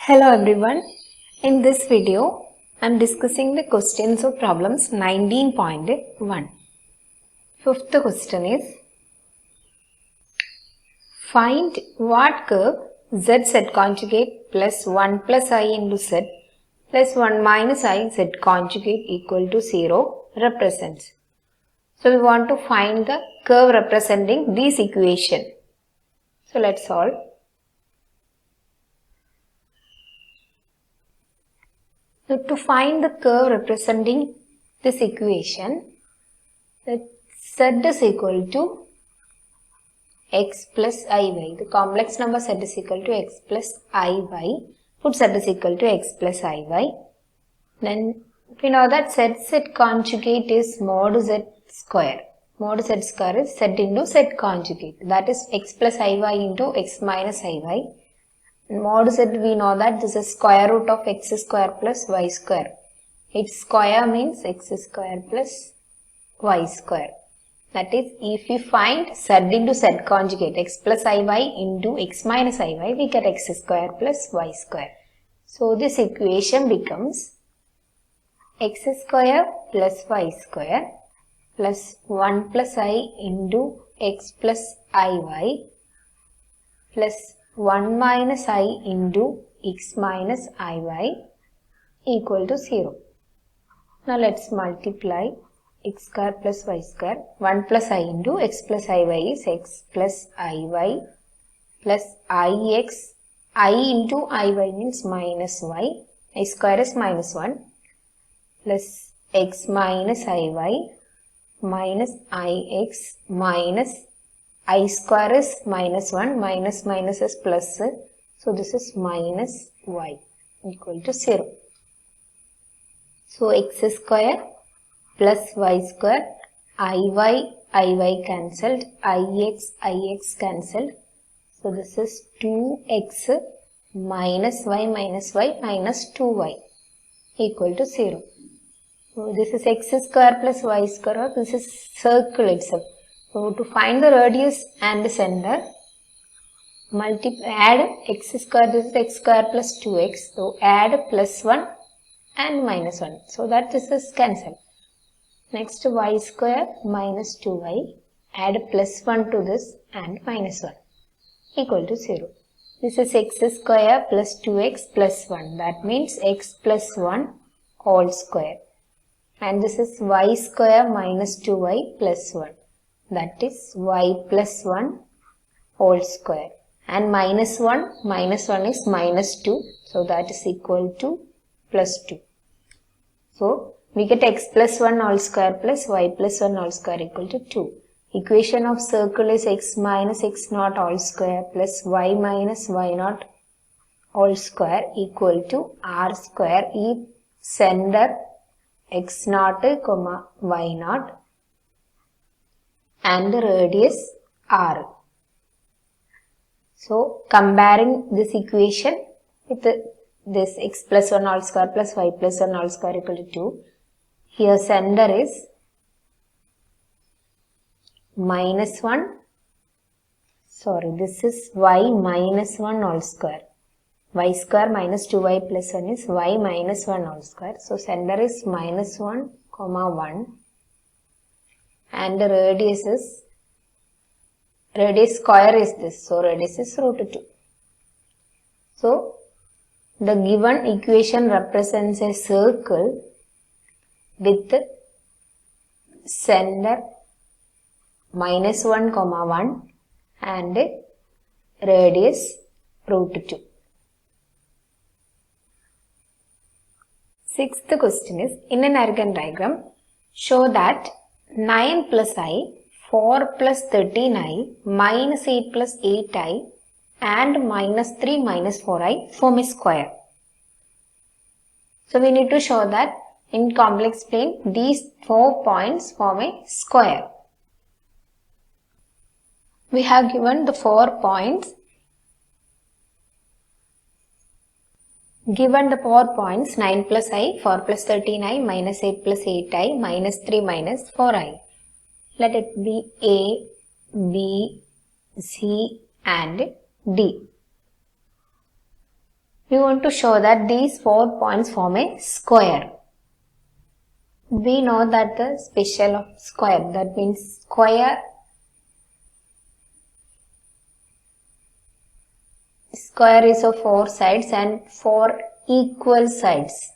Hello everyone. In this video, I am discussing the questions of problems 19.1. Fifth question is, find what curve z set conjugate plus 1 plus I into z plus 1 minus I z conjugate equal to 0 represents. So we want to find the curve representing this equation. So let's solve. So to find the curve representing this equation, let z is equal to x plus iy. The complex number z is equal to x plus iy. Put z is equal to x plus iy. Then we know that z set conjugate is mod z square. Mod z square is z into z conjugate. That is x plus iy into x minus iy. Mod z, we know that this is square root of x square plus y square. Its square means x square plus y square. That is, if we find z into z conjugate, x plus iy into x minus iy, we get x square plus y square. So this equation becomes x square plus y square plus 1 plus I into x plus iy plus 1 minus I into x minus iy equal to 0. Now let's multiply x square plus y square. 1 plus I into x plus iy is x plus iy plus ix. I into iy means minus y. I square is minus 1 plus x minus iy minus ix minus I square is minus 1, minus minus is plus, so this is minus y equal to 0. So x square plus y square, iy cancelled, ix cancelled. So this is 2x minus y minus 2y equal to 0. So this is x square plus y square, or this is circle itself. So to find the radius and the center, add x square, this is x square plus 2x. So add plus 1 and minus 1. So that this is cancelled. Next y square minus 2y, add plus 1 to this and minus 1 equal to 0. This is x square plus 2x plus 1. That means x plus 1 whole square. And this is y square minus 2y plus 1. That is y plus 1 whole square. And minus 1 is minus 2. So that is equal to plus 2. So we get x plus 1 whole square plus y plus 1 whole square equal to 2. Equation of circle is x minus x naught whole square plus y minus y naught whole square equal to r square if center x naught, y naught and the radius r. So comparing this equation with this x plus 1 whole square plus y plus 1 whole square equal to 2. Here center is minus 1. This is y minus 1 whole square. Y square minus 2y plus 1 is y minus 1 whole square. So center is minus 1, 1. And the radius square is this. So radius is root 2. So the given equation represents a circle with center minus 1, 1 and radius root 2. Sixth question is, in an Argand diagram, show that 9 plus I, 4 plus 13i, minus 8 plus 8i and minus 3 minus 4i form a square. So we need to show that in complex plane these 4 points form a square. We have given the 4 points. Given the 4 points 9 plus I, 4 plus 13i, minus 8 plus 8i, minus 3 minus 4i. Let it be A, B, C and D. We want to show that these 4 points form a square. We know that the special of square, that means square is of 4 sides and 4 equal sides.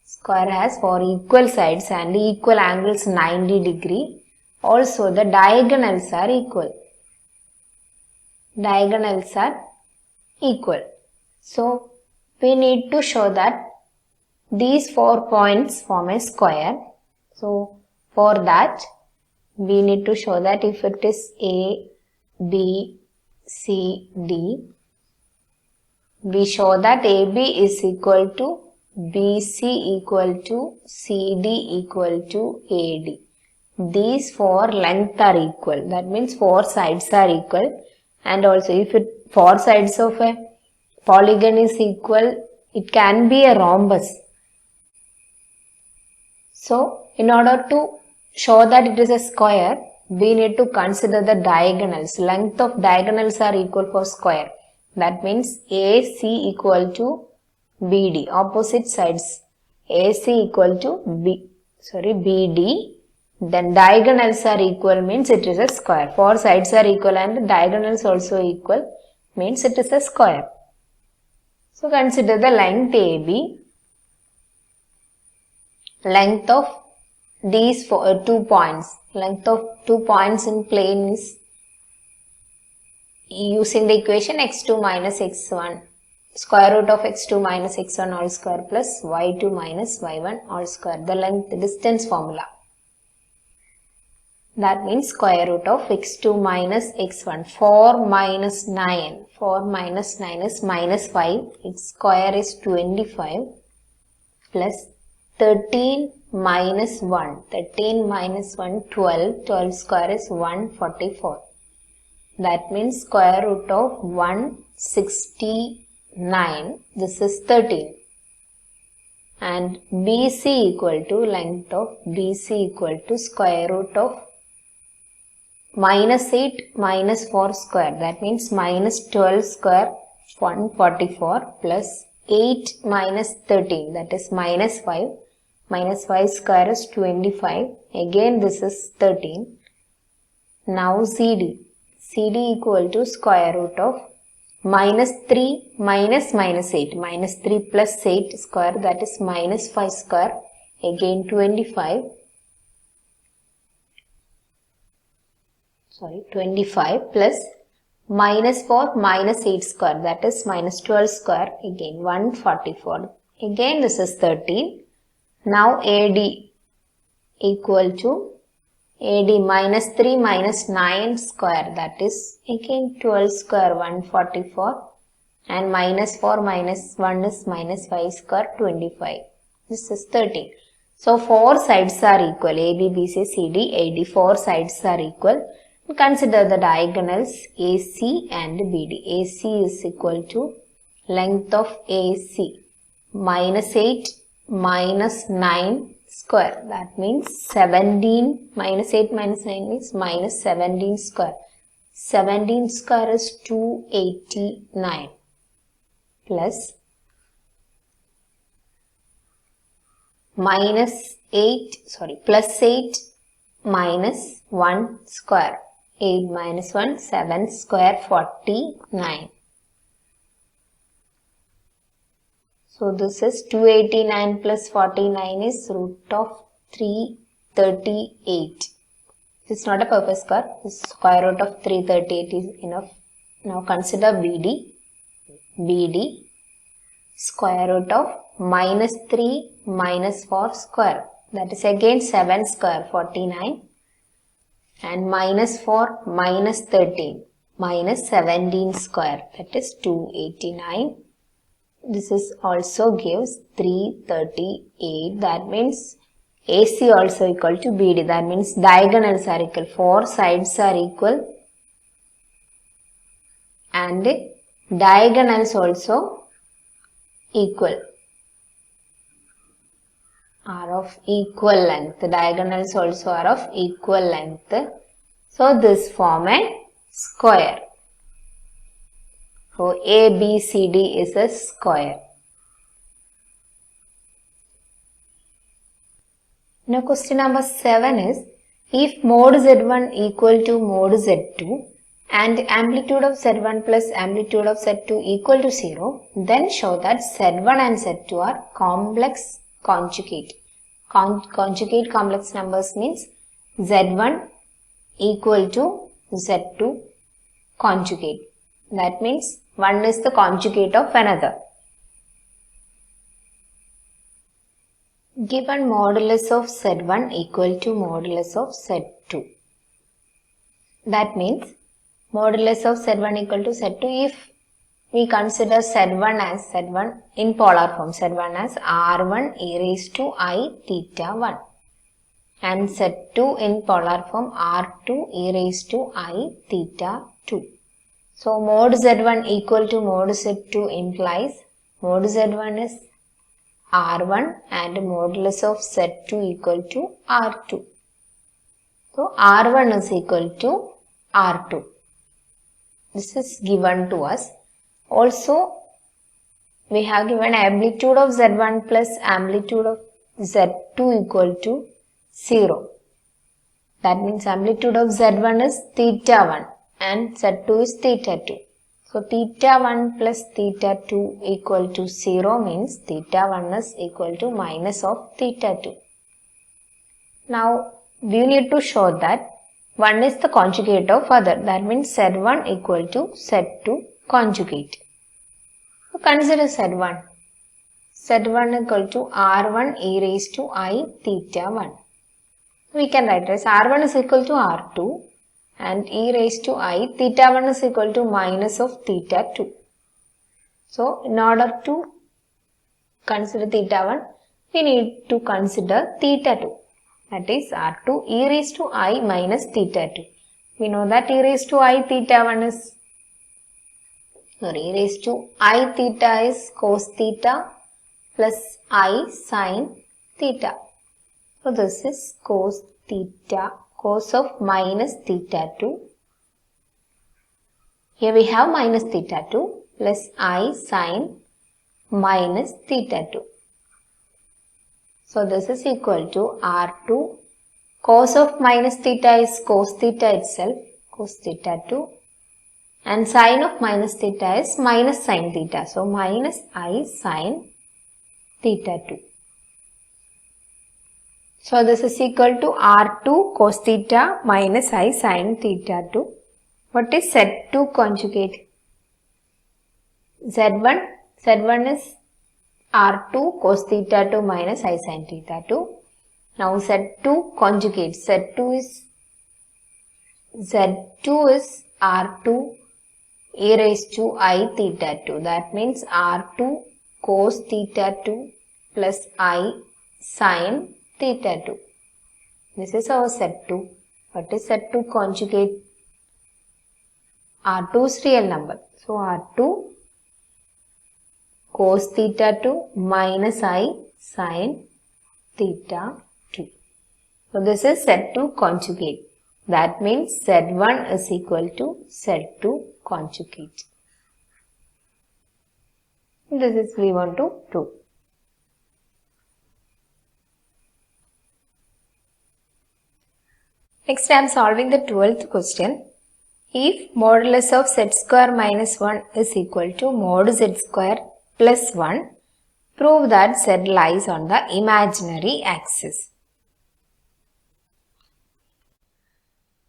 Square has 4 equal sides and equal angles 90 degree. Also the diagonals are equal. Diagonals are equal. So we need to show that these 4 points form a square. So for that we need to show that if it is A, B, C, D, we show that AB is equal to BC equal to CD equal to AD. These 4 lengths are equal. That means 4 sides are equal. And also if 4 sides of a polygon is equal, it can be a rhombus. So in order to show that it is a square, we need to consider the diagonals. Length of diagonals are equal for square. That means AC equal to BD, opposite sides. AC equal to BD. Then diagonals are equal means it is a square. 4 sides are equal and diagonals also equal means it is a square. So consider the length AB. Length of these 2 points. Length of 2 points in plane is using the equation x2 minus x1. Square root of x2 minus x1 all square plus y2 minus y1 all square. The length distance formula. That means square root of x2 minus x1. 4 minus 9. 4 minus 9 is minus 5. Its square is 25 plus 13 minus 1. 13 minus 1, 12. 12 square is 144. That means square root of 169. This is 13. And BC equal to length of BC equal to square root of minus 8 minus 4 square. That means minus 12 square 144 plus 8 minus 13. That is minus 5. Minus 5 square is 25. Again this is 13. Now CD. CD equal to square root of minus 3 minus minus 8. Minus 3 plus 8 square, that is minus 5 square. Again 25. 25 plus minus 4 minus 8 square, that is minus 12 square. Again 144. Again this is 13. Now AD equal to AD minus 3 minus 9 square, that is again 12 square 144 and minus 4 minus 1 is minus 5 square 25. This is 13. So 4 sides are equal. AB, BC, CD, AD. 4 sides are equal. Consider the diagonals AC and BD. AC is equal to length of AC minus 8 minus 9 square. That means 17 minus 8 minus 9 means minus 17 square. 17 square is 289 plus plus 8 minus 1 square. 8 minus 1, 7 square 49. So this is 289 plus 49 is root of 338. This is not a perfect square. This square root of 338 is enough. Now consider BD. BD square root of minus 3 minus 4 square. That is again 7 square 49. And minus 4 minus 13 minus 17 square, that is 289. This is also gives 338. That means AC also equal to BD. That means diagonals are equal. 4 sides are equal and diagonals also equal. Are of equal length. The diagonals also are of equal length. So this form a square. So ABCD is a square. Now question number 7 is, if mod Z1 equal to mod Z2 and amplitude of Z1 plus amplitude of Z2 equal to 0, then show that Z1 and Z2 are complex conjugate. Conjugate complex numbers means Z1 equal to Z2 conjugate. That means one is the conjugate of another. Given modulus of Z1 equal to modulus of Z2. That means modulus of Z1 equal to Z2 if we consider Z1 as Z1 in polar form, Z1 as R1 e raised to I theta 1 and Z2 in polar form R2 e raised to I theta 2. So mod Z1 equal to mod Z2 implies mod Z1 is R1 and modulus of Z2 equal to R2. So R1 is equal to R2. This is given to us. Also, we have given amplitude of Z1 plus amplitude of Z2 equal to 0. That means amplitude of Z1 is theta 1 and Z2 is theta 2. So theta 1 plus theta 2 equal to 0 means theta 1 is equal to minus of theta 2. Now we need to show that one is the conjugate of other. That means Z1 equal to Z2 conjugate. So consider Z1. Z1 equal to R1 e raised to I theta 1. We can write as R1 is equal to R2 and e raised to I theta 1 is equal to minus of theta 2. So in order to consider theta 1, we need to consider theta 2. That is R2 e raised to I minus theta 2. We know that e raised to I theta 1 is, e raised to I theta is cos theta plus I sin theta. So this is cos theta, cos of minus theta 2. Here we have minus theta 2 plus I sin minus theta 2. So this is equal to R2. Cos of minus theta is cos theta itself, cos theta 2. And sin of minus theta is minus sin theta. So minus I sin theta 2. So this is equal to R2 cos theta minus I sin theta 2. What is Z2 conjugate? Z1 is R2 cos theta 2 minus I sin theta 2. Now Z2 conjugate. Z2 is R2 e raised to I theta 2. That means R2 cos theta 2 plus I sin theta 2. This is our Z2. What is Z2 conjugate? R2 is real number. So R2 cos theta 2 minus I sin theta 2. So this is Z2 conjugate. That means Z1 is equal to Z2 conjugate. This is we want to prove. Next I am solving the 12th question. If modulus of z square minus 1 is equal to mod z square plus 1, prove that z lies on the imaginary axis.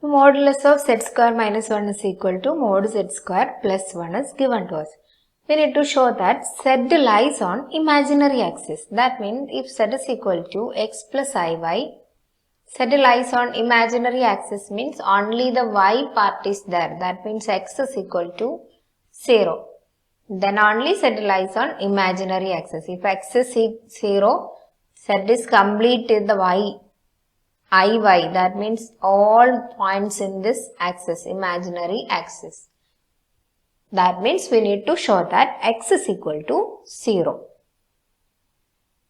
Modulus of z square minus 1 is equal to mod z square plus 1 is given to us. We need to show that z lies on imaginary axis. That means if z is equal to x plus iy, z lies on imaginary axis means only the y part is there. That means x is equal to 0. Then only z lies on imaginary axis. If x is 0, z is complete in the iy. That means all points in this axis, imaginary axis. That means we need to show that x is equal to 0.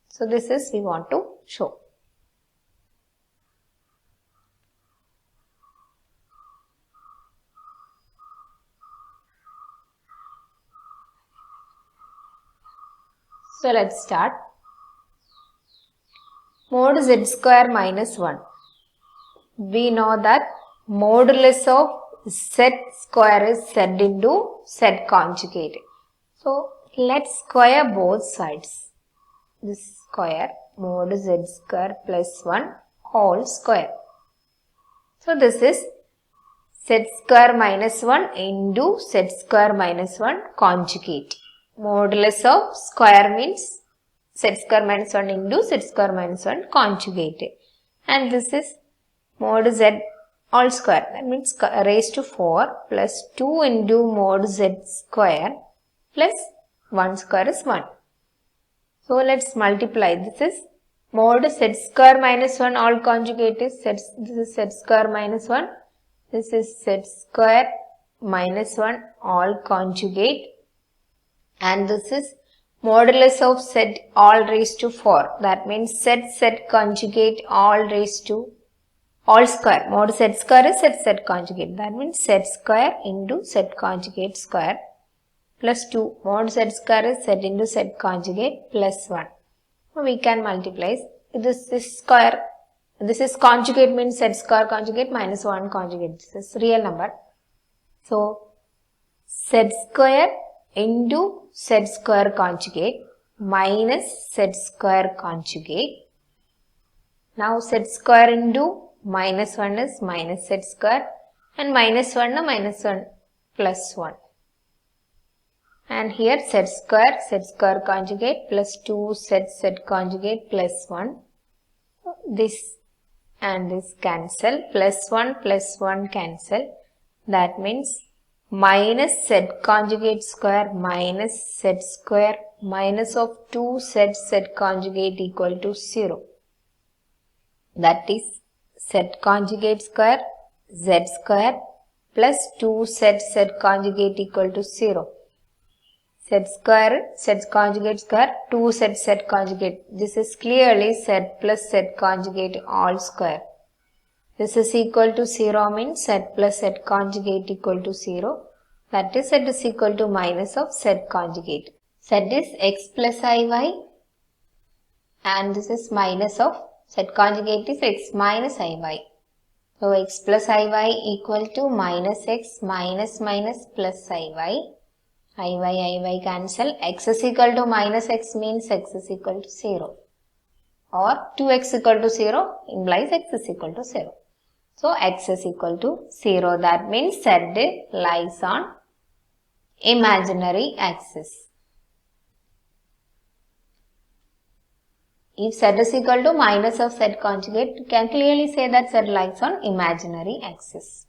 So this is we want to show. So let's start. Mod z square minus 1. We know that modulus of z square is z into z conjugate. So let's square both sides. This square mod z square plus 1 whole square. So this is z square minus 1 into z square minus 1 conjugate. Modulus of square means z square minus 1 into z square minus 1 conjugate. And this is mod z all square. That means raised to 4 plus 2 into mod z square plus 1 square is 1. So let's multiply. This is mod z square minus 1 all conjugate is z. This is z square minus 1. This is z square minus 1 all conjugate. And this is modulus of z all raised to 4. That means z conjugate all raised to all square. Mod z square is z conjugate. That means z square into z conjugate square plus 2. Mod z square is z into z conjugate plus 1. So we can multiply. This is square. This is conjugate means z square conjugate minus 1 conjugate. This is real number. So z square into z square conjugate minus z square conjugate. Now z square into minus 1 is minus z square and minus 1 is minus 1 plus 1. And here z square conjugate plus 2 z conjugate plus 1. This and this cancel, plus 1 cancel. That means minus z conjugate square minus z square minus of 2 z conjugate equal to 0. That is z conjugate square z square plus 2 z conjugate equal to 0. Z square, z conjugate square, 2 z conjugate. This is clearly z plus z conjugate all square. This is equal to 0 means z plus z conjugate equal to 0. That is z is equal to minus of z conjugate. Z is x plus iy and this is minus of z conjugate is x minus iy. So x plus iy equal to minus x minus plus iy. Iy cancel. X is equal to minus x means x is equal to 0. Or 2x equal to 0 implies x is equal to 0. So x is equal to 0. That means z lies on imaginary axis. If z is equal to minus of z conjugate, you can clearly say that z lies on imaginary axis.